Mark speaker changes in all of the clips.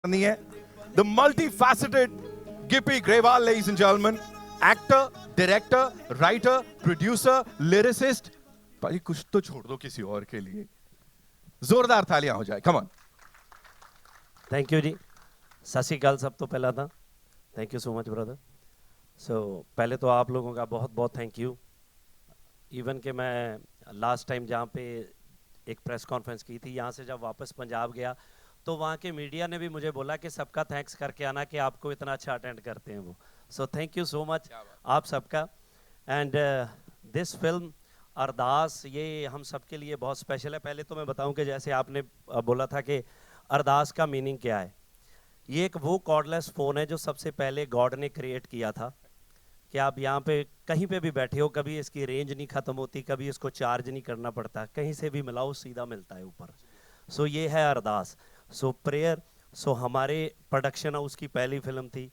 Speaker 1: The multifaceted Gippy Grewal, ladies and gentlemen, actor, director, writer, producer, lyricist. भाई कुछ तो छोड़ दो किसी और के लिए. जोरदार तालियां हो जाए. Come on.
Speaker 2: थैंक यू जी. सत श्री अकाल सब तो पहला था. Thank you so much brother. So पहले तो आप लोगों का बहुत बहुत थैंक यू. इवन कि मैं लास्ट टाइम जहाँ पे एक प्रेस कॉन्फ्रेंस की थी, यहाँ से जब वापस पंजाब गया तो वहाँ के मीडिया ने भी मुझे बोला कि सबका थैंक्स करके आना कि आपको इतना अच्छा अटेंड करते हैं वो. सो थैंक यू सो मच आप सबका. एंड दिस फिल्म अरदास ये हम सब के लिए बहुत स्पेशल है. पहले तो मैं बताऊं कि जैसे आपने बोला था कि अरदास का मीनिंग क्या है. ये एक वो कॉर्डलेस फ़ोन है जो सबसे पहले गॉड ने क्रिएट किया था कि आप यहाँ पे कहीं पे भी बैठे हो, कभी इसकी रेंज नहीं ख़त्म होती, कभी इसको चार्ज नहीं करना पड़ता, कहीं से भी मिलाओ सीधा मिलता है ऊपर. सो ये है अरदास. सो प्रेयर. सो हमारे प्रोडक्शन हाउस की पहली फिल्म थी.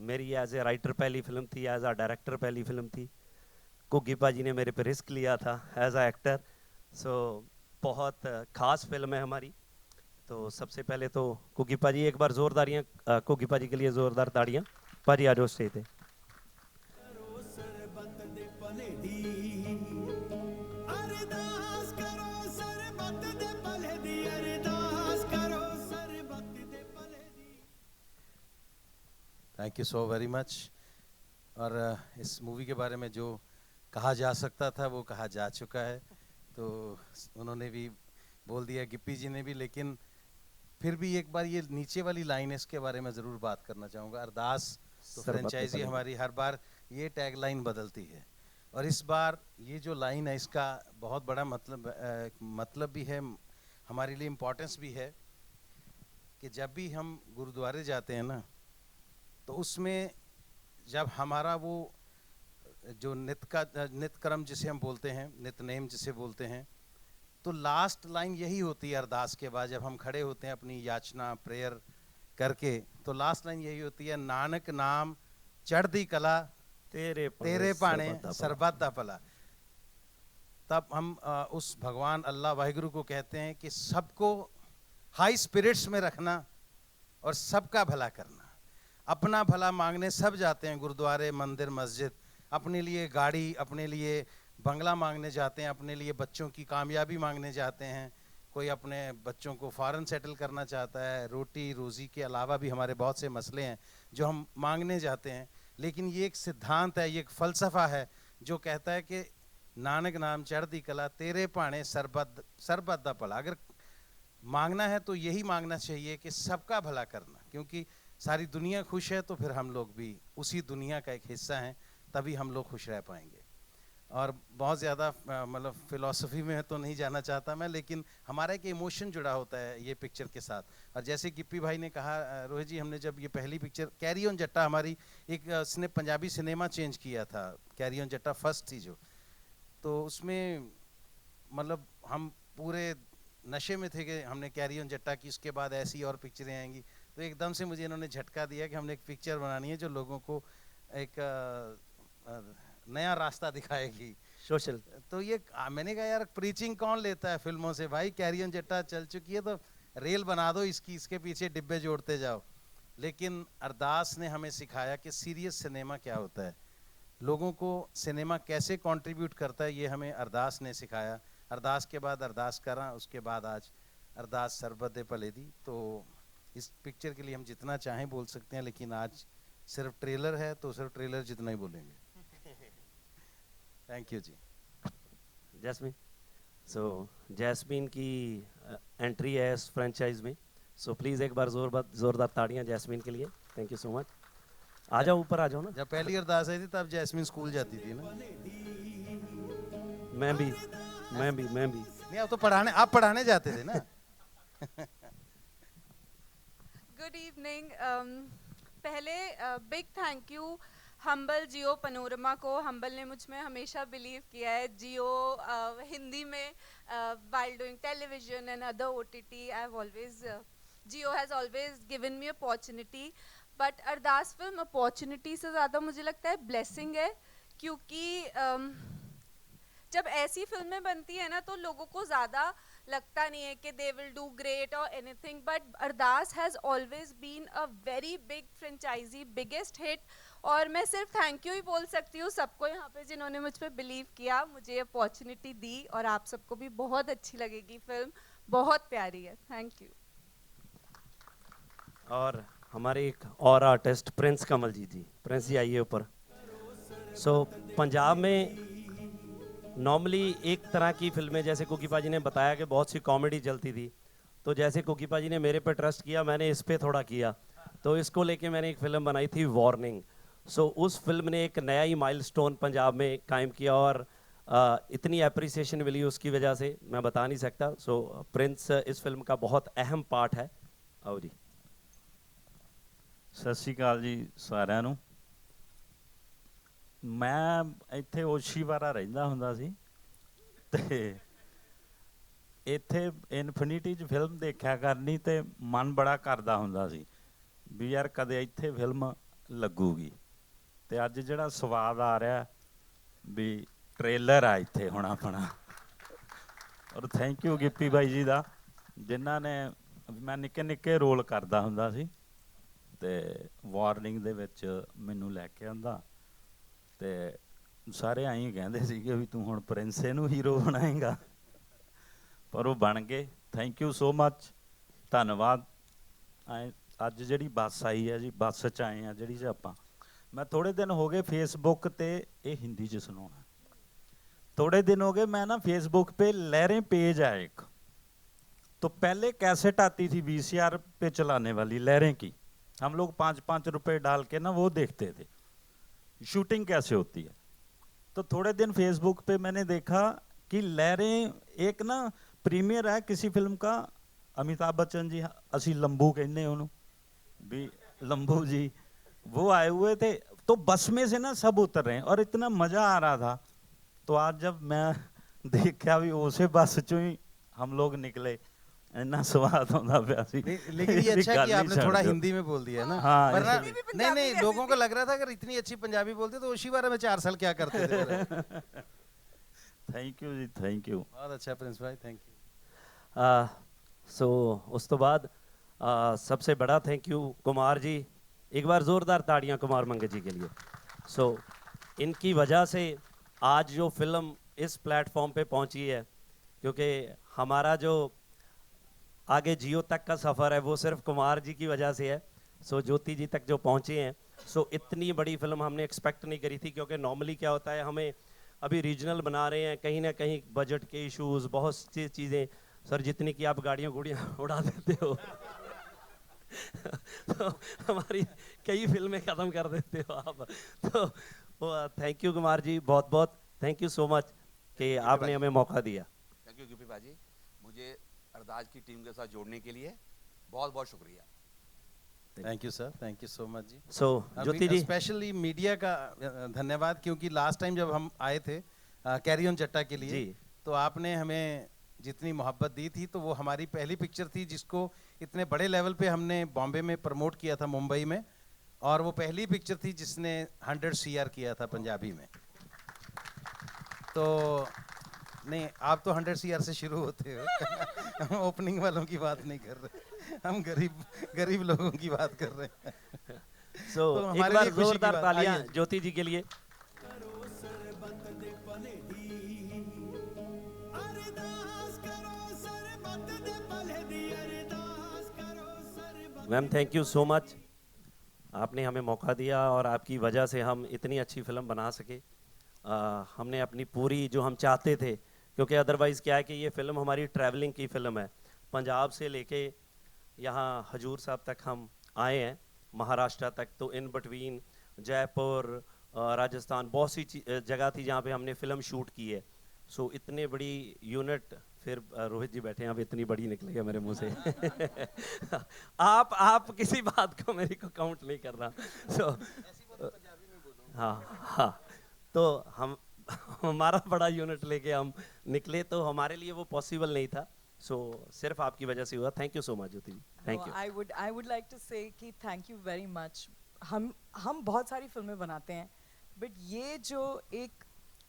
Speaker 2: मेरी एज ए राइटर पहली फिल्म थी, एज अ डायरेक्टर पहली फिल्म थी. कुग्गीपा जी ने मेरे पे रिस्क लिया था एज अ एक्टर. सो बहुत ख़ास फिल्म है हमारी. तो सबसे पहले तो कुग्गीपा जी एक बार ज़ोरदारियाँ कुग्गीपा जी के लिए ज़ोरदार ताड़ियाँ. पाजी आ जाओ स्टेज पे.
Speaker 3: Thank you so very much. और इस मूवी के बारे में जो कहा जा सकता था वो कहा जा चुका है. तो उन्होंने भी बोल दिया, गिप्पी जी ने भी, लेकिन फिर भी एक बार ये नीचे वाली लाइन है इसके बारे में ज़रूर बात करना चाहूँगा. अरदास तो फ्रेंचाइजी हमारी हर बार ये टैग लाइन बदलती है, और इस बार ये जो लाइन है इसका बहुत बड़ा मतलब भी है, हमारे लिए इम्पोर्टेंस भी है कि जब भी हम गुरुद्वारे जाते हैं ना, तो उसमें जब हमारा वो जो नित्य कर्म जिसे हम बोलते हैं, नित्यनेम जिसे बोलते हैं, तो लास्ट लाइन यही होती है अरदास के बाद. जब हम खड़े होते हैं अपनी याचना प्रेयर करके, तो लास्ट लाइन यही होती है, नानक नाम चढ़दी कला तेरे पाने सरबत दा भला. तब हम उस भगवान अल्लाह वाहिगुरु को कहते हैं कि सबको हाई स्पिरिट्स में रखना और सबका भला करना. अपना भला मांगने सब जाते हैं गुरुद्वारे, मंदिर, मस्जिद. अपने लिए गाड़ी, अपने लिए बंगला मांगने जाते हैं, अपने लिए बच्चों की कामयाबी मांगने जाते हैं, कोई अपने बच्चों को फॉरेन सेटल करना चाहता है. रोटी रोज़ी के अलावा भी हमारे बहुत से मसले हैं जो हम मांगने जाते हैं. लेकिन ये एक सिद्धांत है, ये एक फ़लसफ़ा है जो कहता है कि नानक नाम चढ़दी कला तेरे पाने सरबत दा भला. अगर मांगना है तो यही मांगना चाहिए कि सबका भला करना, क्योंकि सारी दुनिया खुश है तो फिर हम लोग भी उसी दुनिया का एक हिस्सा हैं, तभी हम लोग खुश रह पाएंगे. और बहुत ज़्यादा मतलब फ़िलॉसफी में तो नहीं जाना चाहता मैं, लेकिन हमारा एक इमोशन जुड़ा होता है ये पिक्चर के साथ. और जैसे गिप्पी भाई ने कहा, रोहित जी, हमने जब ये पहली पिक्चर कैरी ऑन जट्टा हमारी एक इसने पंजाबी सिनेमा चेंज किया था, कैरी ऑन जट्टा फर्स्ट थी जो, तो उसमें मतलब हम पूरे नशे में थे कि हमने कैरी ऑन जट्टा की, उसके बाद ऐसी और पिक्चरें आएंगी. तो एकदम से मुझे इन्होंने झटका दिया कि हमने एक पिक्चर बनानी है जो लोगों को एक नया रास्ता दिखाएगी, सोशल. तो ये मैंने कहा यार प्रीचिंग कौन लेता है फिल्मों से भाई, कैरी ऑन जट्टा चल चुकी है तो रेल बना दो इसकी, इसके पीछे डिब्बे जोड़ते जाओ. लेकिन अरदास ने हमें सिखाया कि सीरियस सिनेमा क्या होता है, लोगों को सिनेमा कैसे कंट्रीब्यूट करता है, ये हमें अरदास ने सिखाया. अरदास के बाद अरदास करा, उसके बाद आज अरदास सरबत दे भले दी. तो इस पिक्चर के लिए हम जितना चाहें बोल सकते हैं, लेकिन आज सिर्फ ट्रेलर है तो सिर्फ ट्रेलर जितना ही बोलेंगे. थैंक यू जी.
Speaker 2: जैस्मीन. सो जैस्मीन की एंट्री है इस फ्रेंचाइज में. सो प्लीज़ एक बार ज़ोरदार ताड़ियाँ जैस्मीन के लिए. Thank you so much. आ जाओ ऊपर, आ जाओ ना.
Speaker 3: जब पहली अरदास आई थी तब जैस्मीन स्कूल जाती थी ना.
Speaker 2: मैं भी.
Speaker 3: नहीं, अब तो आप पढ़ाने जाते थे ना.
Speaker 4: Good evening. पहले big thank you Humble Jio Panorama को. हम्बल ने मुझ में हमेशा बिलीव किया है. जियो हिंदी में while doing television and other OTT, Jio has always given me opportunity. But Ardas film opportunity से ज़्यादा मुझे लगता है ब्लेसिंग है, क्योंकि जब ऐसी फिल्में बनती है ना तो लोगों को ज़्यादा लगता नहीं है कि दे विल डू ग्रेट और anything, but Ardaas has always been a very big franchise, biggest hit. और मैं सिर्फ थैंक यू ही बोल सकती हूँ सबको यहाँ पे जिन्होंने मुझ पर बिलीव किया, मुझे अपॉर्चुनिटी दी, और आप सबको भी बहुत अच्छी लगेगी फिल्म, बहुत प्यारी है। Thank you.
Speaker 2: और हमारे एक और आर्टिस्ट प्रिंस कमल जी, प्रिंस जी आइए ऊपर। पंजाब में नॉर्मली एक तरह की फिल्में, जैसे कुकीपा जी ने बताया कि बहुत सी कॉमेडी चलती थी, तो जैसे कुकीपा जी ने मेरे पे ट्रस्ट किया, मैंने इस पे थोड़ा किया, तो इसको लेके मैंने एक फ़िल्म बनाई थी वार्निंग। उस फिल्म ने एक नया ही माइलस्टोन पंजाब में कायम किया, और इतनी अप्रिसिएशन मिली उसकी वजह से मैं बता नहीं सकता। प्रिंस इस फिल्म का बहुत अहम पार्ट है। आओ जी।
Speaker 5: ਸਤਿ ਸ਼੍ਰੀ ਅਕਾਲ ਜੀ ਸਾਰਿਆਂ ਨੂੰ। ਮੈਂ ਇੱਥੇ ਓਸ਼ੀਵਾਰਾ ਰਹਿੰਦਾ ਹੁੰਦਾ ਸੀ ਤੇ ਇੱਥੇ ਇਨਫਿਨਿਟੀ 'ਚ ਫਿਲਮ ਦੇਖਿਆ ਕਰਨੀ ਤੇ ਮਨ ਬੜਾ ਕਰਦਾ ਹੁੰਦਾ ਸੀ ਵੀ ਯਾਰ ਕਦੇ ਇੱਥੇ ਫਿਲਮ ਲੱਗੂਗੀ, ਤੇ ਅੱਜ ਜਿਹੜਾ ਸਵਾਦ ਆ ਰਿਹਾ ਵੀ ਟ੍ਰੇਲਰ ਆ ਇੱਥੇ ਹੁਣ ਆਪਣਾ। ਔਰ ਥੈਂਕ ਯੂ ਗਿੱਪੀ ਬਾਈ ਜੀ ਦਾ, ਜਿਨ੍ਹਾਂ ਨੇ, ਮੈਂ ਨਿੱਕੇ ਨਿੱਕੇ ਰੋਲ ਕਰਦਾ ਹੁੰਦਾ ਸੀ ਤੇ ਵਾਰਨਿੰਗ ਦੇ ਵਿੱਚ ਮੈਨੂੰ ਲੈ ਕੇ ਆਂਦਾ, ਤੇ ਸਾਰੇ ਐਂ ਕਹਿੰਦੇ ਸੀਗੇ ਵੀ ਤੂੰ ਹੁਣ ਪ੍ਰਿੰਸੇ ਨੂੰ ਹੀਰੋ ਬਣਾਏਗਾ, ਪਰ ਉਹ ਬਣ ਗਏ। ਥੈਂਕ ਯੂ ਸੋ ਮੱਚ, ਧੰਨਵਾਦ। ਅੱਜ ਜਿਹੜੀ ਬੱਸ ਆਈ ਹੈ ਜੀ, ਬੱਸ 'ਚ ਆਏ ਆ ਜਿਹੜੀ 'ਚ ਆਪਾਂ, ਮੈਂ ਥੋੜ੍ਹੇ ਦਿਨ ਹੋ ਗਏ ਫੇਸਬੁੱਕ 'ਤੇ, ਇਹ ਹਿੰਦੀ 'ਚ ਸੁਣਾਉਣਾ, थोड़े दिन हो गए मैं ना फेसबुक पे लहरें पेज है एक, तो पहले कैसेट आती थी VCR पे चलाने वाली लहरें की, हम लोग 5-5 रुपए डाल के ना वो देखते थे शूटिंग कैसे होती है। तो थोड़े दिन फेसबुक पे मैंने देखा कि लहरें एक ना प्रीमियर है किसी फिल्म का, अमिताभ बच्चन जी, असी लंबू कहने उन्होंने भी, लंबू जी वो आए हुए थे, तो बस में से ना सब उतर रहे हैं और इतना मज़ा आ रहा था। तो आज जब मैं देखा भी उसे बस चो ही हम लोग निकले, इतना स्वाद होता पाया सी।
Speaker 3: लेकिन ये अच्छा है कि आपने थोड़ा हिंदी में बोल दिया ना।
Speaker 5: हाँ,
Speaker 3: वरना
Speaker 5: इसलिए।
Speaker 3: नहीं लोगों को लग रहा था अगर इतनी अच्छी पंजाबी बोलते तो ओशीवारा में 4 साल क्या करते थे।
Speaker 5: थैंक यू जी, थैंक यू।
Speaker 3: बहुत अच्छा प्रिंस भाई, थैंक यू।
Speaker 2: उस तो बाद सबसे बड़ा थैंक यू कुमार जी, एक बार ज़ोरदार ताड़ियाँ कुमार मंगे जी के लिए। इनकी वजह से आज जो फिल्म इस प्लेटफॉर्म पे पहुंची है, क्योंकि हमारा जो आगे जियो तक का सफ़र है वो सिर्फ कुमार जी की वजह से है। ज्योति जी तक जो पहुंचे हैं, इतनी बड़ी फिल्म हमने एक्सपेक्ट नहीं करी थी, क्योंकि नॉर्मली क्या होता है, हमें अभी रीजनल बना रहे हैं, कहीं ना कहीं बजट के इश्यूज़, बहुत सी चीज़ें, सर जितनी कि आप गाड़ियाँ गुड़ियाँ उड़ा देते हो तो हमारी कई फिल्में ख़त्म कर देते हो आप। तो थैंक यू कुमार जी, बहुत बहुत थैंक यू सो मच कि आपने हमें मौका दिया।
Speaker 6: थैंक यू गिप्पी भाजी, मुझे अरदास की टीम के साथ जोड़ने के लिए बहुत बहुत शुक्रिया।
Speaker 3: Thank you sir, thank you so much जी।
Speaker 2: ज्योति जी,
Speaker 3: स्पेशली मीडिया का धन्यवाद, क्योंकि लास्ट टाइम जब हम आए थे कैरी ऑन जट्टा के लिए, तो आपने हमें जितनी मोहब्बत दी थी, तो वो हमारी पहली पिक्चर थी जिसको इतने बड़े लेवल पे हमने बॉम्बे में प्रमोट किया था, मुंबई में, और वो पहली पिक्चर थी जिसने 100 CR किया था पंजाबी में। तो नहीं, आप तो 100 CR से शुरू होते हो हम ओपनिंग वालों की बात नहीं कर रहे, हम गरीब लोगों की बात कर रहे हैं।
Speaker 2: तो एक बार जोरदार तालियां ज्योति जी के लिए। Ma'am thank you so much, आपने हमें मौका दिया और आपकी वजह से हम इतनी अच्छी फिल्म बना सके। हमने अपनी पूरी जो हम चाहते थे, क्योंकि अदरवाइज़ क्या है कि ये फ़िल्म हमारी ट्रैवलिंग की फ़िल्म है, पंजाब से लेके यहाँ हजूर साहब तक हम आए हैं, महाराष्ट्र तक, तो इन बिटवीन जयपुर, राजस्थान, बहुत सी जगह थी जहाँ पे हमने फ़िल्म शूट की है। इतने बड़ी यूनिट, फिर रोहित जी बैठे हैं, अब इतनी बड़ी निकलेगा मेरे मुंह से आप किसी बात को मेरे को काउंट नहीं कर रहा। हाँ, तो हम हमारा बड़ा यूनिट लेके हम निकले, तो हमारे लिए वो पॉसिबल नहीं था। सिर्फ आपकी वजह से हुआ। Thank you so much Jyoti ji, thank you.
Speaker 7: I would like to say कि थैंक यू वेरी मच। हम बहुत सारी फिल्में बनाते हैं, बट ये जो एक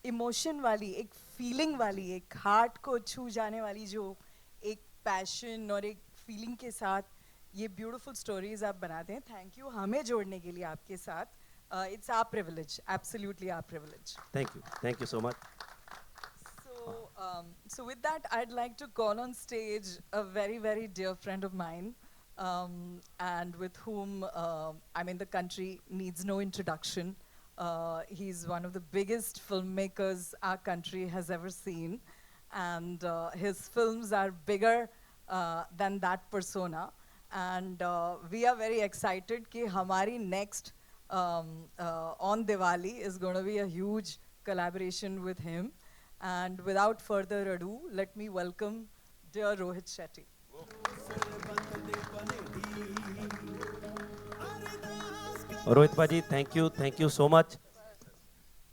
Speaker 7: इमोशन वाली, एक फीलिंग वाली, एक हार्ट को छू जाने वाली जो पैशन और एक फीलिंग के साथ ये ब्यूटीफुल स्टोरीज आप बनाते हैं. थैंक यू हमें जोड़ने के लिए आपके साथ. It's our privilege, absolutely our privilege.
Speaker 2: Thank you so much.
Speaker 7: So with that, I'd like to call on stage a very, very dear friend of mine, and with whom I mean the country needs no introduction. He's one of the biggest filmmakers our country has ever seen, and his films are bigger than that persona. And we are very excited कि हमारी next on Diwali is going to be a huge collaboration with him. And without further ado, let me welcome dear Rohit Shetty.
Speaker 2: Rohit भाजी, thank you so much.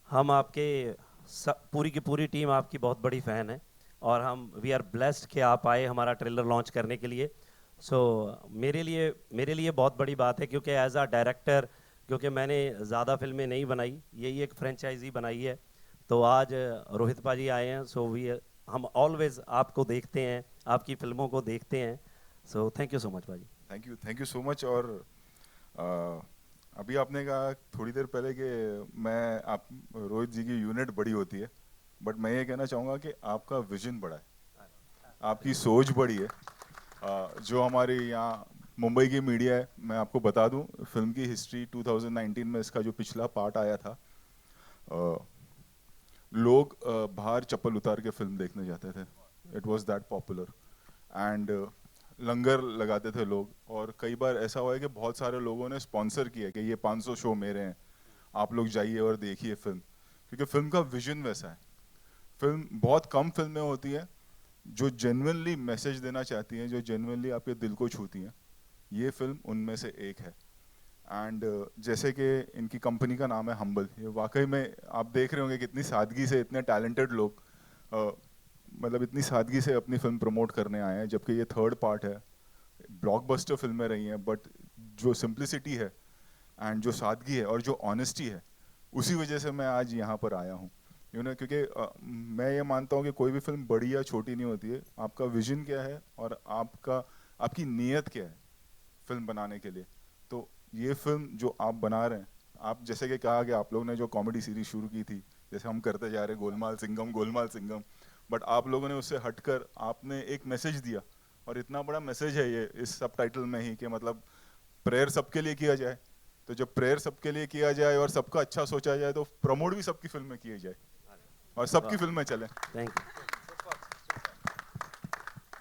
Speaker 2: हम आपके पूरी की पूरी team आपकी बहुत बड़ी फ़ैन है और हम वी आर ब्लेस्ड कि आप आए हमारा ट्रेलर लॉन्च करने के लिए. सो मेरे लिए बहुत बड़ी बात है क्योंकि एज अ डायरेक्टर, क्योंकि मैंने ज़्यादा फिल्में नहीं बनाई, यही एक फ्रेंचाइजी बनाई है, तो आज रोहित भाजी आए हैं. सो हम ऑलवेज आपको देखते हैं, आपकी फिल्मों को देखते हैं. So thank you so much भाजी.
Speaker 8: Thank you so much. और अभी आपने कहा थोड़ी देर पहले कि आप रोहित जी की यूनिट बड़ी होती है, बट मैं ये कहना चाहूँगा कि आपका विजन बड़ा है, आपकी सोच बड़ी है. जो हमारी यहाँ मुंबई की मीडिया है, मैं आपको बता दूं फिल्म की हिस्ट्री 2019 में इसका जो पिछला पार्ट आया था, लोग बाहर चप्पल उतार के फिल्म देखने जाते थे. It was that popular. And लंगर लगाते थे लोग, और कई बार ऐसा हुआ है कि बहुत सारे लोगों ने स्पॉन्सर किया कि ये 500 शो मेरे हैं, आप लोग जाइए और देखिए फिल्म, क्योंकि फिल्म का विजन वैसा है. फिल्म बहुत कम फिल्में होती हैं जो जेन्युइनली मैसेज देना चाहती हैं, जो जेन्युइनली आपके दिल को छूती हैं. ये फिल्म उनमें से एक है. एंड जैसे कि इनकी कंपनी का नाम है हम्बल, ये वाकई में आप देख रहे होंगे कितनी सादगी से इतने टैलेंटेड लोग मतलब इतनी सादगी से अपनी फिल्म प्रमोट करने आए हैं, जबकि ये थर्ड पार्ट है. ब्लॉकबस्टर फिल्में रही हैं, बट जो सिंप्लिसिटी है एंड जो सादगी है और जो ऑनेस्टी है, उसी वजह से मैं आज यहाँ पर आया हूँ. क्योंकि मैं ये मानता हूँ कि कोई भी फिल्म बड़ी या छोटी नहीं होती है, आपका विजन क्या है और आपकी नीयत क्या है फिल्म बनाने के लिए. तो ये फिल्म जो आप बना रहे हैं, आप जैसे कि कहा कि आप लोगों ने जो कॉमेडी सीरीज शुरू की थी, जैसे हम करते जा रहे गोलमाल सिंघम, बट आप लोगों ने उससे हटकर आपने एक मैसेज दिया, और इतना बड़ा मैसेज है ये इस सब टाइटल में ही कि मतलब प्रेयर सबके लिए किया जाए. तो जब प्रेयर सबके लिए किया जाए और सबका अच्छा सोचा जाए, तो प्रमोट भी सबकी फिल्म में किया जाए और सबकी फिल्में चले.
Speaker 2: Thank you.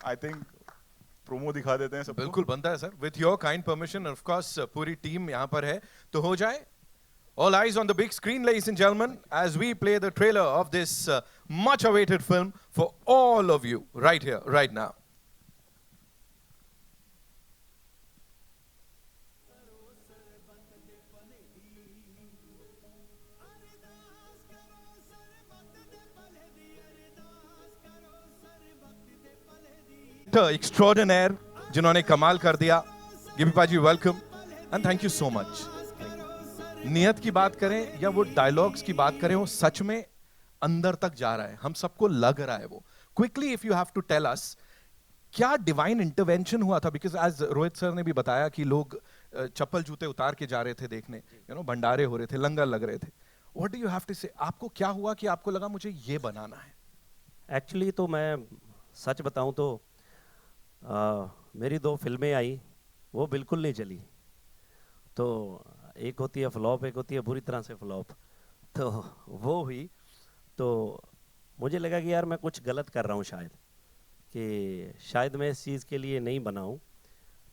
Speaker 8: I think promo दिखा देते हैं सब.
Speaker 1: बिल्कुल बनता है sir, with your kind permission. Of course पूरी टीम यहाँ पर है, तो हो जाए. All eyes on the big screen, ladies and gentlemen, as we play the trailer of this much awaited film for all of you right here, right now. Extraordinaire, जिन्होंने कमाल कर दिया. गिबी पाजी, welcome and thank you so much. नियत की बात करें या वो डायलॉग्स की बात करें, वो सच में अंदर तक जा रहा है, हम सबको लग रहा है वो. Quickly if you have to tell us, क्या डिवाइन इंटरवेंशन हुआ था? बिकॉज एज रोहित सर ने भी बताया कि लोग चप्पल जूते उतार के जा रहे थे देखने, भंडारे हो रहे थे, लंगर लग रहे थे. What do you have to say, आपको क्या हुआ कि आपको लगा मुझे ये बनाना है?
Speaker 2: एक्चुअली तो मैं सच बताऊं तो मेरी 2 फिल्में आई, वो बिल्कुल नहीं चली. तो एक होती है फ्लॉप, एक होती है बुरी तरह से फ्लॉप. तो वो हुई, तो मुझे लगा कि यार मैं कुछ गलत कर रहा हूँ शायद मैं इस चीज़ के लिए नहीं बना हूँ.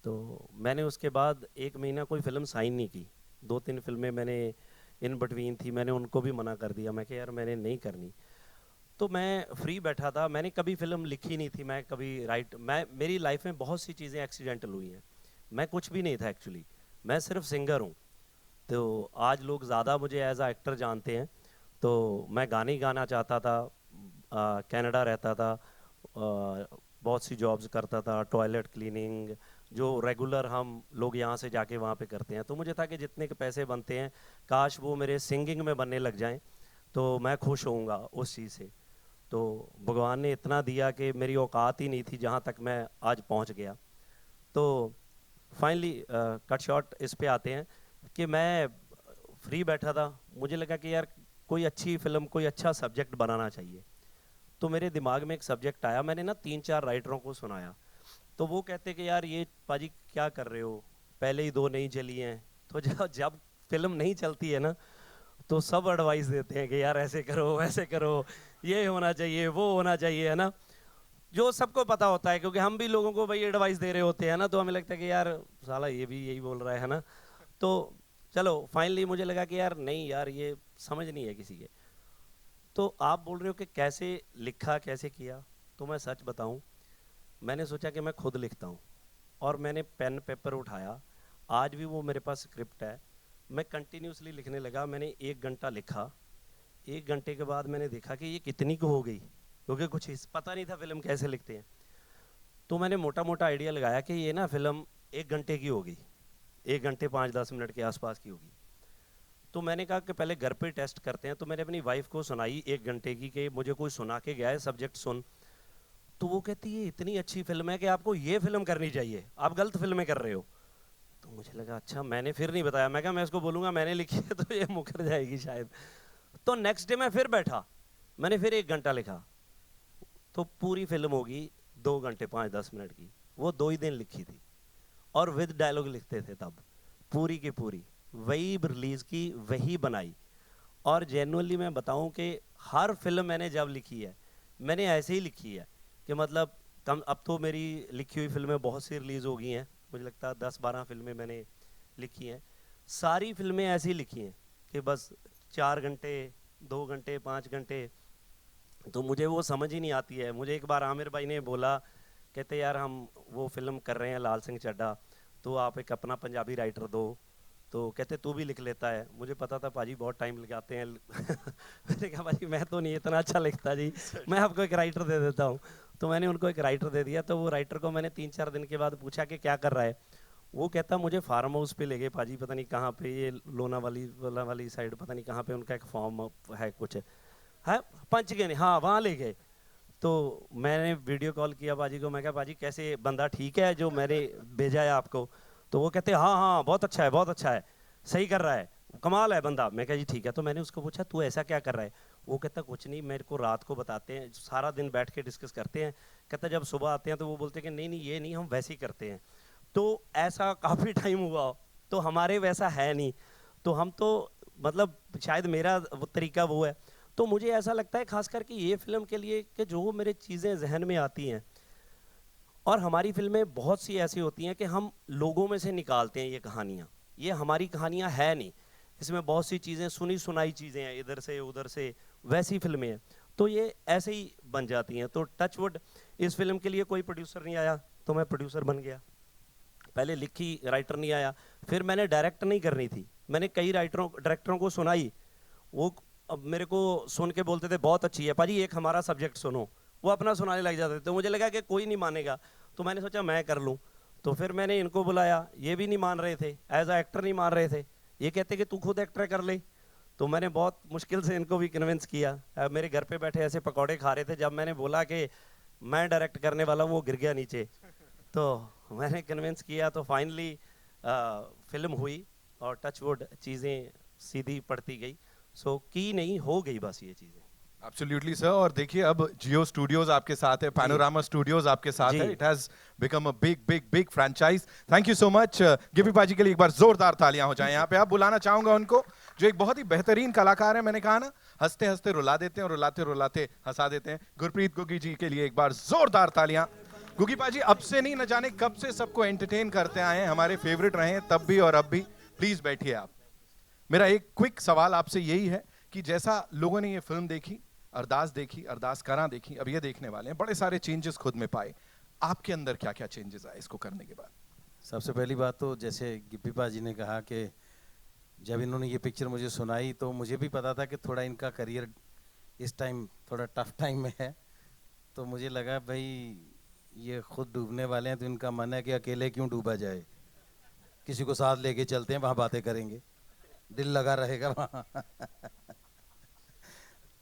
Speaker 2: तो मैंने उसके बाद 1 महीना कोई फिल्म साइन नहीं की. 2-3 फिल्में मैंने इन बिटवीन थी, मैंने उनको भी मना कर दिया. मैं कि यार मैंने नहीं करनी. तो मैं फ्री बैठा था, मैंने कभी फिल्म लिखी नहीं थी, मैं कभी मेरी लाइफ में बहुत सी चीज़ें एक्सीडेंटल हुई हैं. मैं कुछ भी नहीं था एक्चुअली, मैं सिर्फ सिंगर हूँ. तो आज लोग ज़्यादा मुझे एज आ एक्टर जानते हैं. तो मैं गाने ही गाना चाहता था, कनाडा रहता था, बहुत सी जॉब्स करता था, टॉयलेट क्लीनिंग, जो रेगुलर हम लोग यहाँ से जाके वहाँ पे करते हैं. तो मुझे था कि जितने के पैसे बनते हैं काश वो मेरे सिंगिंग में बनने लग जाएं, तो मैं खुश होऊंगा उस चीज़ से. तो भगवान ने इतना दिया कि मेरी औकात ही नहीं थी जहाँ तक मैं आज पहुँच गया। तो फाइनली कट शॉर्ट इस पे आते हैं कि मैं फ्री बैठा था, मुझे लगा कि यार कोई अच्छी फिल्म, कोई अच्छा सब्जेक्ट बनाना चाहिए। तो मेरे दिमाग में एक सब्जेक्ट आया, मैंने ना 3-4 राइटरों को सुनाया, तो वो कहते कि यार ये पाजी क्या कर रहे हो, पहले ही 2 नहीं चली हैं। तो जब फिल्म नहीं चलती है ना, तो सब एडवाइस देते हैं कि यार ऐसे करो, वैसे करो, ये होना चाहिए, वो होना चाहिए, है ना, जो सबको पता होता है, क्योंकि हम भी लोगों को भाई एडवाइस दे रहे होते हैं ना, तो हमें लगता है कि यार साला ये भी यही बोल रहा है ना। तो चलो फाइनली मुझे लगा कि यार नहीं यार, ये समझ नहीं है किसी के। तो आप बोल रहे हो कि कैसे लिखा, कैसे किया, तो मैं सच बताऊं, मैंने सोचा कि मैं खुद लिखता हूं, और मैंने पेन पेपर उठाया, आज भी वो मेरे पास स्क्रिप्ट है, मैं कंटिन्यूसली लिखने लगा। मैंने 1 घंटा लिखा, 1 घंटे के बाद मैंने देखा कि ये कितनी को हो गई, क्योंकि कुछ पता नहीं था फिल्म कैसे लिखते हैं। तो मैंने मोटा मोटा आइडिया लगाया कि ये ना फिल्म 1 घंटे की होगी, 1 घंटे 5-10 मिनट के आसपास की होगी। तो मैंने कहा कि पहले घर पे टेस्ट करते हैं। तो मैंने अपनी वाइफ को सुनाई 1 घंटे की कि मुझे कोई सुना के गया है सब्जेक्ट, सुन। तो वो कहती है इतनी अच्छी फिल्म है कि आपको ये फिल्म करनी चाहिए, आप गलत फिल्में कर रहे हो। तो मुझे लगा अच्छा, मैंने फिर नहीं बताया, मैं कहा मैं इसको बोलूँगा मैंने लिखी है तो ये मुकर जाएगी शायद। तो नेक्स्ट डे मैं फिर बैठा, मैंने फिर 1 घंटा लिखा, तो पूरी फिल्म होगी 2 घंटे 5-10 मिनट की। वो 2 ही दिन लिखी थी, और विद डायलॉग लिखते थे तब, पूरी की पूरी वही रिलीज की, वही बनाई। और जेन्युइनली मैं बताऊं कि हर फिल्म मैंने जब लिखी है, मैंने ऐसे ही लिखी है कि मतलब कम, अब तो मेरी लिखी हुई फिल्में बहुत सी रिलीज हो गई हैं, मुझे लगता है 10-12 फिल्में मैंने लिखी हैं। सारी फिल्में ऐसी लिखी हैं कि बस 4 घंटे, 2 घंटे, 5 घंटे, तो मुझे वो समझ ही नहीं आती है। मुझे एक बार आमिर भाई ने बोला, कहते यार हम वो फिल्म कर रहे हैं लाल सिंह चड्ढा, तो आप एक अपना पंजाबी राइटर दो। तो कहते तू भी लिख लेता है। मुझे पता था पाजी बहुत टाइम लगाते हैं मैंने कहा पाजी मैं तो नहीं इतना अच्छा लिखता जी, मैं आपको एक राइटर दे देता हूँ। तो मैंने उनको एक राइटर दे दिया। तो वो राइटर को मैंने 3-4 दिन के बाद पूछा कि क्या कर रहा है। वो कहता मुझे फार्म हाउस पे ले गए पाजी, पता नहीं कहाँ पे, ये लोनावाली वाली साइड, पता नहीं कहाँ पे उनका एक फार्म है, कुछ है पंचगनी, हाँ वहाँ ले गए। तो मैंने वीडियो कॉल किया पाजी को, मैं कहा पाजी कैसे, बंदा ठीक है जो मैंने भेजा है आपको। तो वो कहते हाँ हाँ बहुत अच्छा है, बहुत अच्छा है, सही कर रहा है, कमाल है बंदा। मैं कहा जी ठीक है। तो मैंने उसको पूछा तू ऐसा क्या कर रहा है। वो कहता कुछ नहीं, मेरे को रात को बताते हैं, सारा दिन बैठ के डिस्कस करते हैं। कहता जब सुबह आते हैं तो वो बोलते हैं कि नहीं नहीं ये नहीं, हम वैसे ही करते हैं। तो ऐसा काफ़ी टाइम हुआ, तो हमारे वैसा है नहीं, तो हम तो मतलब शायद मेरा वो तरीका वो है। तो मुझे ऐसा लगता है खास करके ये फिल्म के लिए कि जो मेरे चीज़ें जहन में आती हैं, और हमारी फिल्में बहुत सी ऐसी होती हैं कि हम लोगों में से निकालते हैं ये कहानियाँ, ये हमारी कहानियाँ है नहीं, इसमें बहुत सी चीज़ें सुनी सुनाई चीज़ें हैं, इधर से उधर से, वैसी फिल्में हैं, तो ये ऐसे ही बन जाती हैं। तो टचवुड इस फिल्म के लिए कोई प्रोड्यूसर नहीं आया, तो मैं प्रोड्यूसर बन गया। पहले लिखी, राइटर नहीं आया, फिर मैंने डायरेक्ट नहीं करनी थी, मैंने कई डायरेक्टरों को सुनाई। वो अब मेरे को सुन के बोलते थे बहुत अच्छी है पाजी, एक हमारा सब्जेक्ट सुनो, वो अपना सुनाने लग जाते थे। तो मुझे लगा कि कोई नहीं मानेगा, तो मैंने सोचा मैं कर लूँ। तो फिर मैंने इनको बुलाया, ये भी नहीं मान रहे थे, एज अ एक्टर नहीं मान रहे थे, ये कहते कि तू खुद एक्टर कर ले। तो मैंने बहुत मुश्किल से इनको भी कन्विंस किया। मेरे घर पे बैठे ऐसे पकौड़े खा रहे थे, जब मैंने बोला कि मैं डायरेक्ट करने वाला हूँ, वो गिर गया नीचे। तो मैंने कन्विंस किया, तो फाइनली फिल्म हुई, और टचवुड चीज़ें सीधी पड़ती गई। सो की नहीं हो गई बस ये चीज़ें।
Speaker 1: Absolutely sir। और देखिए अब जियो स्टूडियोज आपके साथ है, पैनोरामा स्टूडियोज आपके साथ है, it has become a big big big franchise. Thank you so much. Gippy पाजी के लिए एक बार जोरदार तालियां हो जाएं यहाँ पे। आप बुलाना चाहूंगा उनको, जो एक बहुत ही बेहतरीन कलाकार है। मैंने कहा ना, हंसते हंसते रुला देते हैं और रुलाते रुलाते हंसा देते हैं। गुरप्रीत गुग्गी जी के लिए एक बार जोरदार तालियां। गुग्गी पाजी अब से नहीं, न जाने कब से सबको एंटरटेन करते आए हैं, हमारे फेवरेट रहे हैं तब भी और अब भी। प्लीज बैठिए आप। मेरा एक क्विक सवाल आपसे यही है कि जैसा लोगों ने ये फिल्म देखी, अरदास देखी, अरदास करा देखी, अब ये देखने वाले हैं, बड़े सारे चेंजेस खुद में पाए, आपके अंदर क्या क्या चेंजेस आए इसको करने के बाद?
Speaker 3: सबसे पहली बात तो जैसे गिप्पी पाजी ने कहा कि जब इन्होंने ये पिक्चर मुझे सुनाई तो मुझे भी पता था कि थोड़ा इनका करियर इस टाइम थोड़ा टफ टाइम में है। तो मुझे लगा भाई ये खुद डूबने वाले हैं, तो इनका मन है कि अकेले क्यों डूबा जाए, किसी को साथ लेके चलते हैं, वहाँ बातें करेंगे, दिल लगा रहेगा वहाँ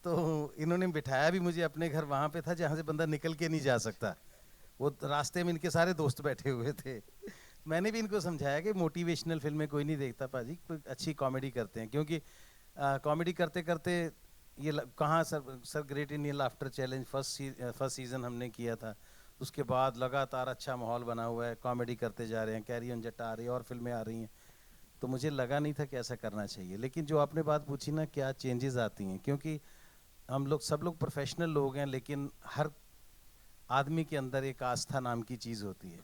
Speaker 3: तो इन्होंने बिठाया भी मुझे अपने घर वहाँ पे था जहाँ से बंदा निकल के नहीं जा सकता। वो रास्ते में इनके सारे दोस्त बैठे हुए थे। मैंने भी इनको समझाया कि मोटिवेशनल फिल्में कोई नहीं देखता पाजी, कोई अच्छी कॉमेडी करते हैं, क्योंकि कॉमेडी करते करते ये कहाँ sir great Indian laughter challenge first season हमने किया था, उसके बाद लगातार अच्छा माहौल बना हुआ है, कॉमेडी करते जा रहे हैं, कैरी ऑन जट्टा आ रही है और फिल्में आ रही हैं। तो मुझे लगा नहीं था कि ऐसा करना चाहिए। लेकिन जो आपने बात पूछी ना, क्या चेंजेस आती हैं, क्योंकि हम लोग सब लोग प्रोफेशनल लोग हैं, लेकिन हर आदमी के अंदर एक आस्था नाम की चीज़ होती है।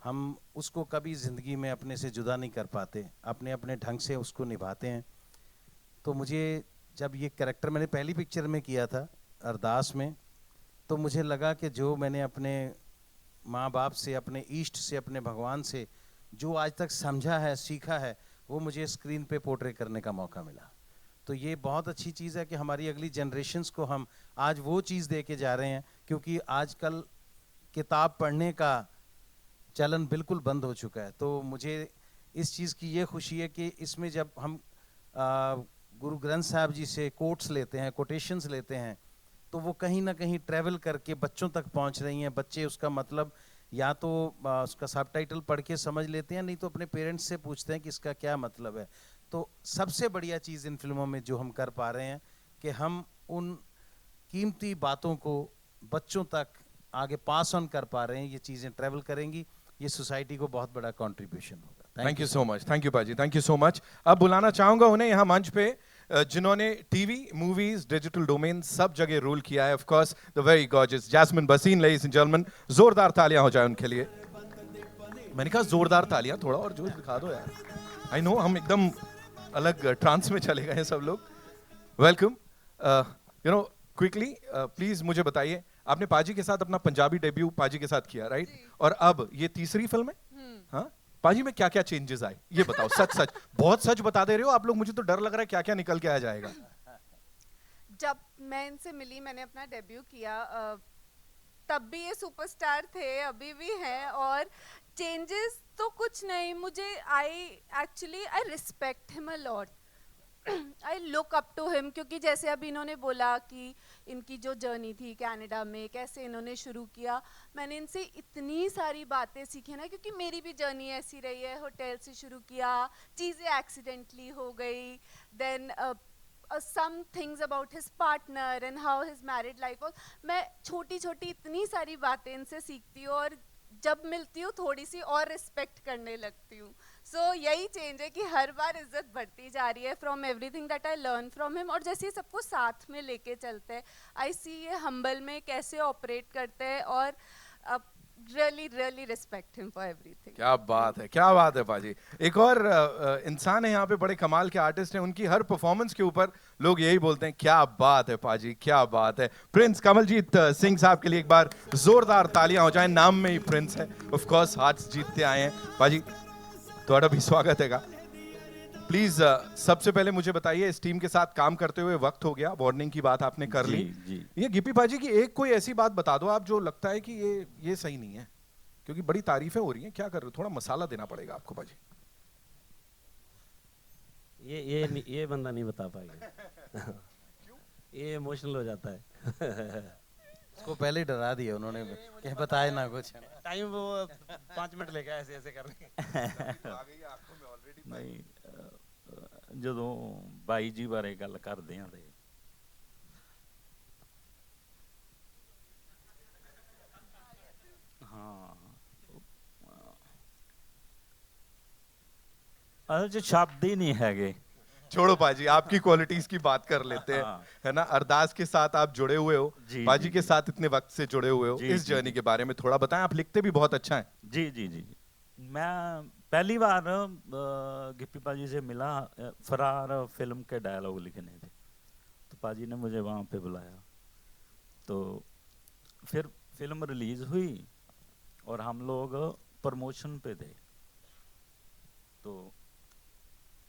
Speaker 3: हम उसको कभी ज़िंदगी में अपने से जुदा नहीं कर पाते, अपने अपने ढंग से उसको निभाते हैं। तो मुझे जब ये कैरेक्टर मैंने पहली पिक्चर में किया था अरदास में, तो मुझे लगा कि जो मैंने अपने माँ बाप से, अपने ईष्ट से, अपने भगवान से जो आज तक समझा है, सीखा है, वो मुझे स्क्रीन पे पोर्ट्रे करने का मौका मिला। तो ये बहुत अच्छी चीज़ है कि हमारी अगली जनरेशन्स को हम आज वो चीज़ दे के जा रहे हैं, क्योंकि आजकल किताब पढ़ने का चलन बिल्कुल बंद हो चुका है। तो मुझे इस चीज़ की ये खुशी है कि इसमें जब हम गुरु ग्रंथ साहब जी से कोट्स लेते हैं, कोटेशंस लेते हैं, तो वो कहीं ना कहीं ट्रैवल करके बच्चों तक पहुंच रही हैं। बच्चे उसका मतलब या तो उसका सबटाइटल पढ़ के समझ लेते हैं, नहीं तो अपने पेरेंट्स से पूछते हैं कि इसका क्या मतलब है। तो सबसे बढ़िया चीज़ इन फिल्मों में जो हम कर पा रहे हैं कि हम उन कीमती बातों को बच्चों तक आगे पास ऑन कर पा रहे हैं। ये चीज़ें ट्रैवल करेंगी, ये सोसाइटी को बहुत बड़ा कंट्रीब्यूशन होगा।
Speaker 1: Thank you so much, thank you पाजी, थैंक यू सो मच। अब बुलाना चाहूंगा उन्हें यहाँ मंच पे जिन्होंने टीवी, मूवीज, डिजिटल डोमेन सब जगह रोल किया है। Of course the very gorgeous Jasmin Bhasin, ladies and gentleman, जोरदार तालियां हो जाए उनके लिए। मैंने कहा जोरदार तालियां, थोड़ा और जोश दिखा दो यार। आई नो हम एकदम अलग ट्रांस में चले गए हैं सब लोग। Welcome. You know quickly please मुझे बताइए, आपने पाजी के साथ अपना पंजाबी डेब्यू पाजी के साथ किया, राइट? और अब ये तीसरी फिल्म है। हाँ, पाजी में क्या क्या चेंजेस आए ये बताओ। सच सच, बहुत सच बता दे रहे हो आप लोग, मुझे तो डर लग रहा है क्या क्या निकल के आ जाएगा।
Speaker 4: जब मैं इनसे मिली, मैंने अपना डेब्यू किया, तब भी ये सुपरस्टार थे, अभी भी हैं। और चेंजेस तो कुछ नहीं, मुझे I respect him a lot, I look up to him. क्योंकि जैसे अभी इन्होंने बोला कि इनकी जो जर्नी थी कनाडा में, कैसे इन्होंने शुरू किया, मैंने इनसे इतनी सारी बातें सीखी ना, क्योंकि मेरी भी जर्नी ऐसी रही है। होटल से शुरू किया, चीज़ें एक्सीडेंटली हो गई, then some things about his partner and how his married life was. मैं छोटी छोटी इतनी सारी बातें इनसे सीखती हूँ, और जब मिलती हूँ थोड़ी सी और रिस्पेक्ट करने लगती हूँ। सो यही चेंज है कि हर बार इज्जत बढ़ती जा रही है from everything that I learn from him. और जैसे सबको साथ में लेके चलते हैं, आई सी ये हम्बल में कैसे ऑपरेट करते हैं, और really really respect him for everything.
Speaker 1: क्या बात है, क्या बात है पाजी। एक और इंसान है यहाँ पे, बड़े कमाल के आर्टिस्ट हैं, उनकी हर परफॉर्मेंस के ऊपर लोग यही बोलते हैं क्या बात है पाजी, क्या बात है। प्रिंस कमलजीत सिंह साहब के लिए एक बार जोरदार तालियां हो जाएं, नाम में ही प्रिंस है। ऑफ कोर्स हार्ट्स जीतते आए हैं पाजी, ਤੁਹਾਡਾ भी स्वागत हैगा। प्लीज सबसे पहले मुझे बताइए, इस टीम के साथ काम करते हुए वक्त हो गया, वार्निंग की बात आपने कर ली। ये गिप्पी पाजी की एक कोई ऐसी बात बता दो आप जो लगता है कि ये सही नहीं है, क्योंकि बड़ी तारीफें हो रही हैं, क्या कर रहे हो? थोड़ा मसाला देना पड़ेगा आपको पाजी।
Speaker 2: ये बंदा नहीं बता पाएगा। ये इमोशनल हो जाता है।
Speaker 3: उसको पहले ही डरा दिया उन्होंने कि बताए ना कुछ।
Speaker 2: टाइम वो 5 मिनट लेगा ऐसे ऐसे करने।
Speaker 5: नहीं, ਜਦੋਂ ਬਾਈ ਜੀ ਬਾਰੇ ਗੱਲ ਕਰਦੇ ਆਂ ਤੇ ਹਾਂ, ਅਸਲ 'ਚ ਸ਼ਬਦ ਹੀ ਨਹੀਂ ਹੈਗੇ।
Speaker 1: छोड़ो पाजी, आपकी क्वालिटीज की बात कर लेते हैं,
Speaker 5: हाँ।
Speaker 1: है ना? अरदास के साथ आप जुड़े हुए हो,
Speaker 5: जी,
Speaker 1: पाजी
Speaker 5: जी,
Speaker 1: के
Speaker 5: जी।
Speaker 1: साथ इतने वक्त से जुड़े हुए हो,
Speaker 5: जी,
Speaker 1: इस
Speaker 5: जी,
Speaker 1: जर्नी
Speaker 5: जी।
Speaker 1: के बारे में थोड़ा बताएं। आप लिखते भी बहुत अच्छा है।
Speaker 5: जी जी जी जी, मैं पहली बार गिप्पी पाजी से मिला, फरार फिल्म के डायलॉग लिखने थे, तो पाजी ने मुझे वहाँ पे बुलाया। तो फिर फिल्म रिलीज हुई और हम लोग प्रमोशन पे थे, तो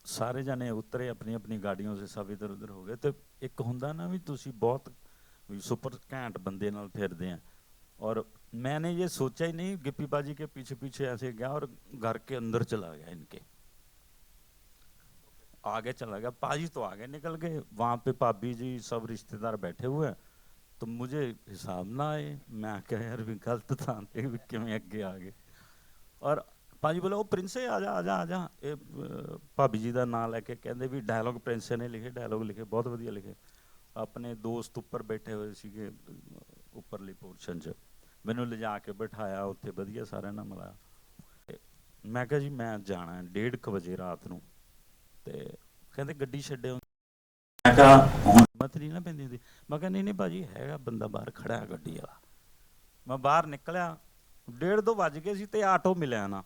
Speaker 5: सारे जने उतरे अपनी अपनी गाड़ियों से, सब इधर उधर हो गए। तो एक हुंदा ना भी तुसी बहुत सुपर घैंट बंदे नाल फिरदे हैं, और मैंने ये सोचा ही नहीं, गिप्पी पाजी के पीछे पीछे ऐसे गया और घर के अंदर चला गया इनके। आगे चला गया, पाजी तो आगे निकल गए, वहाँ पे भाभी जी सब रिश्तेदार बैठे हुए हैं, तो मुझे हिसाब ना आए, मैं क्या यार भी गलत था कि मैं अगे आ गए। और भाजी बोले, ਉਹ ਪ੍ਰਿੰਸੇ ਆ ਜਾ ਆ ਜਾ ਆ ਜਾ, ਇਹ ਭਾਬੀ ਜੀ ਦਾ ਨਾਂ ਲੈ ਕੇ ਕਹਿੰਦੇ ਵੀ ਡਾਇਲੋਗ ਪ੍ਰਿੰਸੇ ਨੇ ਲਿਖੇ, ਡਾਇਲੋਗ ਲਿਖੇ, ਬਹੁਤ ਵਧੀਆ ਲਿਖੇ। ਆਪਣੇ ਦੋਸਤ ਉੱਪਰ ਬੈਠੇ ਹੋਏ ਸੀਗੇ ਉੱਪਰਲੀ ਪੋਰਸ਼ਨ 'ਚ, ਮੈਨੂੰ ਲਿਜਾ ਕੇ ਬਿਠਾਇਆ ਉੱਥੇ, ਵਧੀਆ ਸਾਰਿਆਂ ਨਾਲ ਮਿਲਾਇਆ। ਮੈਂ ਕਿਹਾ ਜੀ ਮੈਂ ਜਾਣਾ 1:30 ਵਜੇ ਰਾਤ ਨੂੰ, ਤੇ ਕਹਿੰਦੇ ਗੱਡੀ ਛੱਡਿਓ। ਮੈਂ ਕਿਹਾ ਹੁਣ ਹਿੰਮਤ ਨਹੀਂ ਨਾ ਪੈਂਦੀ ਹੁੰਦੀ, ਮੈਂ ਕਿਹਾ ਨਹੀਂ ਨਹੀਂ ਭਾਜੀ ਹੈਗਾ ਬੰਦਾ ਬਾਹਰ ਖੜਾ ਹੈ ਗੱਡੀ ਵਾਲਾ। ਮੈਂ ਬਾਹਰ ਨਿਕਲਿਆ, 1:30 ਵੱਜ ਗਏ ਸੀ ਤੇ ਆਟੋ ਮਿਲਿਆ ਨਾ,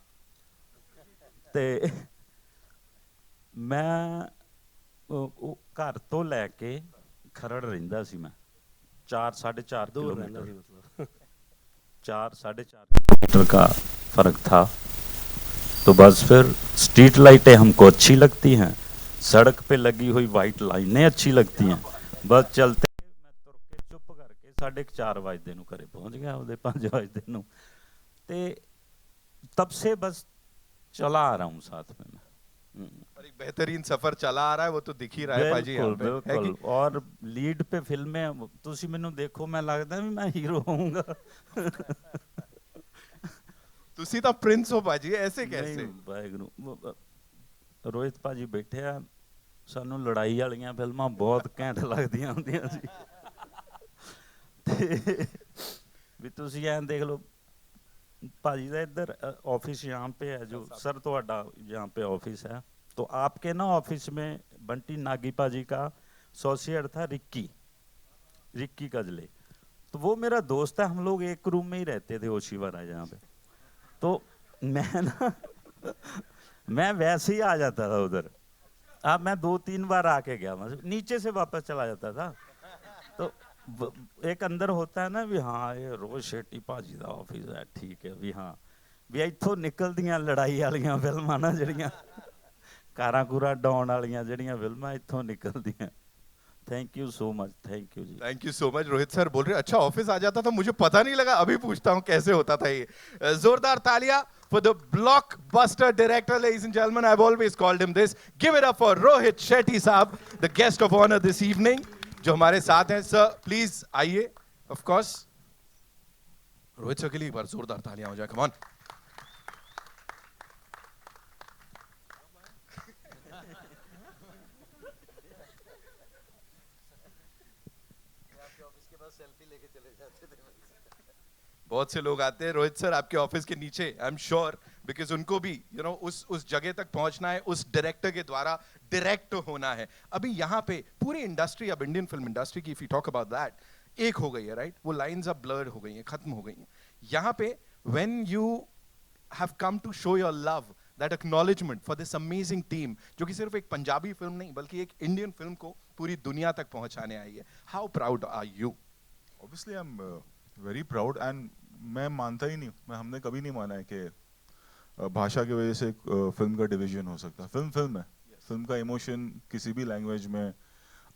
Speaker 5: ਤੇ ਮੈਂ ਉਹ ਘਰ ਤੋਂ ਲੈ ਕੇ ਖਰੜ ਰਹਿੰਦਾ ਸੀ ਮੈਂ, 4-4.5
Speaker 2: दूर रहना
Speaker 5: किलोमीटर,
Speaker 2: थी मतलब
Speaker 5: 4-4.5 किलोमीटर का फर्क था। तो बस फिर स्ट्रीट लाइटें हमको अच्छी लगती हैं, सड़क पे लगी हुई वाइट लाइनें अच्छी लगती हैं, बस चलते मैं तुर के चुप करके 4:30 वजदे नूं घरे पहुंच गया, ਉਹਦੇ 5 वजदे नूं, ते तब से बस चला आ रहा हूँ साथ में मैं।
Speaker 1: और एक बेहतरीन सफर चला आ रहा है, वो तो दिख ही रहा है पाजी यहाँ
Speaker 5: बिल्कुल
Speaker 1: पे, है
Speaker 5: बिल्कुल,
Speaker 1: कि?
Speaker 5: और लीड पे फिल्में ਤੁਸੀਂ ਮੈਨੂੰ ਦੇਖੋ, ਮੈਂ ਲੱਗਦਾ ਵੀ ਮੈਂ ਹੀਰੋ ਹੋਊਂਗਾ।
Speaker 1: तुसी तो प्रिंस हो पाजी, ऐसे कैसे?
Speaker 5: ਨਹੀਂ ਵਾਹਿਗੁਰੂ, ਰੋਹਿਤ ਭਾਜੀ ਬੈਠੇ ਆ, ਸਾਨੂੰ ਲੜਾਈ ਵਾਲੀਆਂ ਫਿਲਮਾਂ ਬਹੁਤ ਘੈਂਟ ਲੱਗਦੀਆਂ ਹੁੰਦੀਆਂ ਸੀ, ਤੇ ਵੀ ਤੁਸੀਂ ਐਂ ਦੇਖ ਲਓ ਭਾਜੀ ਦਾ ਇੱਧਰ ऑफिस यहाँ पे है, जो सर ਤੁਹਾਡਾ यहाँ पे ऑफिस है, तो आपके ना ऑफिस में बंटी नागी पाजी का एसोसिएट था रिक्की कजले, तो वो मेरा दोस्त है, हम लोग एक रूम में ही रहते थे ओशीवारा जहाँ पे। तो मैं ना मैं वैसे ही आ जाता था उधर, अब मैं 2-3 बार आके गया, मतलब नीचे से वापस चला जाता था। तो एक अंदर होता है ना भी हाँ ये रोज शेट्टी भाजी का ऑफिस है, ठीक है भी, हाँ भी इत्थों निकलदियां लड़ाई वालियां फिल्मां ना जड़ियां कारां कूरां डॉन वालियां जड़ियां फिल्मां इत्थों निकलदियां। Thank you so much, thank you जी।
Speaker 1: Thank you so much. Rohit sir बोल रहे अच्छा ऑफिस आ जाता था, मुझे पता नहीं लगा, अभी पूछता हूं कैसे होता था ये। जोरदार तालियां for the blockbuster director, ladies and gentlemen. I've always called him this. Give it up for Rohit Shetty साहब, the guest of honor this evening, जो हमारे साथ हैं। सर प्लीज आइए, ऑफ कोर्स। रोहित सर के लिए एक बार जोरदार तालियां हो जाए, कम ऑन। बहुत से लोग आते हैं रोहित सर आपके ऑफिस के नीचे, आई एम श्योर, बिकॉज उनको भी उस जगह तक पहुंचना है, उस डायरेक्टर के द्वारा डायरेक्ट होना है। अभी यहाँ पे पूरी इंडस्ट्री, अब इंडियन फिल्म इंडस्ट्री की if you talk about that, एक हो गई है, राइट? वो लाइंस अब ब्लर्ड हो गई हैं, खत्म हो गई हैं। यहाँ पे when you have come to show your love, that acknowledgement for this amazing team, जो कि सिर्फ एक पंजाबी फिल्म नहीं बल्कि एक इंडियन फिल्म को पूरी दुनिया तक पहुंचाने आई है, how proud are you?
Speaker 8: Obviously I am very proud, and मैं मानता ही नहीं, हमने कभी नहीं माना है कि भाषा की वजह से एक फिल्म का डिवीजन हो सकता है। फिल्म है, फिल्म का इमोशन किसी भी लैंग्वेज में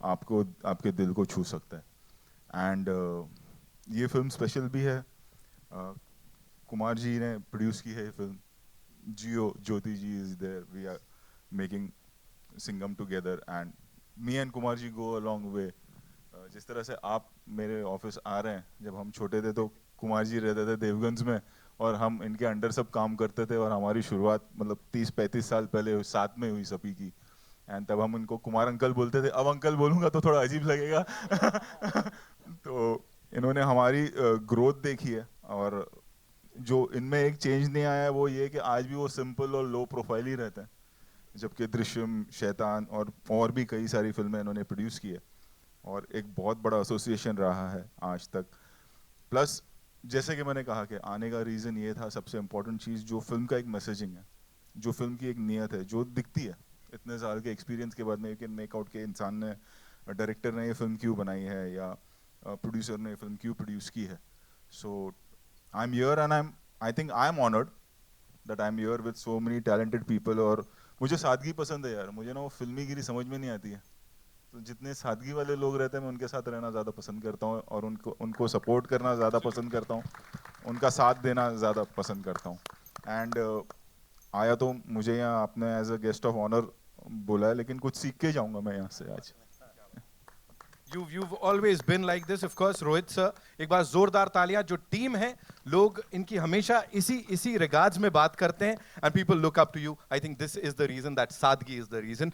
Speaker 8: आपको, आपके दिल को छू सकता है। एंड ये फिल्म स्पेशल भी है, कुमार जी ने प्रोड्यूस की है ये film, Jio Jyoti ji is there, we are making Singham together, and me and Kumar ji go a long way. जिस तरह से आप मेरे ऑफिस आ रहे हैं, जब हम छोटे थे तो कुमार जी रहते थे देवगंज में और हम इनके अंडर सब काम करते थे, और हमारी शुरुआत मतलब 30-35 साल पहले साथ में हुई सभी की। एंड तब हम इनको कुमार अंकल बोलते थे, अब अंकल बोलूँगा तो थोड़ा अजीब लगेगा। तो इन्होंने हमारी ग्रोथ देखी है, और जो इनमें एक चेंज नहीं आया है वो ये कि आज भी वो सिंपल और लो प्रोफाइल ही रहते हैं, जबकि दृश्यम, शैतान और भी कई सारी फिल्में इन्होंने प्रोड्यूस की है, और एक बहुत बड़ा एसोसिएशन रहा है आज तक। प्लस जैसे कि मैंने कहा कि आने का रीज़न ये था, सबसे इम्पोर्टेंट चीज़ जो फिल्म का एक मैसेजिंग है, जो फिल्म की एक नीयत है, जो दिखती है इतने साल के एक्सपीरियंस के बाद में, कि मेक आउट के इंसान ने, डायरेक्टर ने ये फिल्म क्यों बनाई है या प्रोड्यूसर ने ये फिल्म क्यों प्रोड्यूस की है। So I am here and I think I am honoured that I am here with so many talented people. और मुझे सादगी पसंद है यार, मुझे ना वो फिल्मी गिरी समझ में नहीं आती है, तो जितने सादगी वाले लोग रहते हैं मैं उनके साथ रहना ज़्यादा पसंद करता हूँ, और उनको सपोर्ट करना ज़्यादा पसंद करता हूँ, उनका साथ देना ज़्यादा पसंद करता हूँ। एंड आया तो मुझे यहाँ आपने as a guest of honour बोला है, लेकिन कुछ सीख के जाऊंगा मैं यहाँ से आज।
Speaker 1: You've always been like this, of course, Rohit sir. एक बार जोरदार तालियां। जो टीम है, लोग इनकी हमेशा इसी रिगार्ड्स में बात करते हैं, and people look up to you. I think this is the reason, that सादगी is the reason.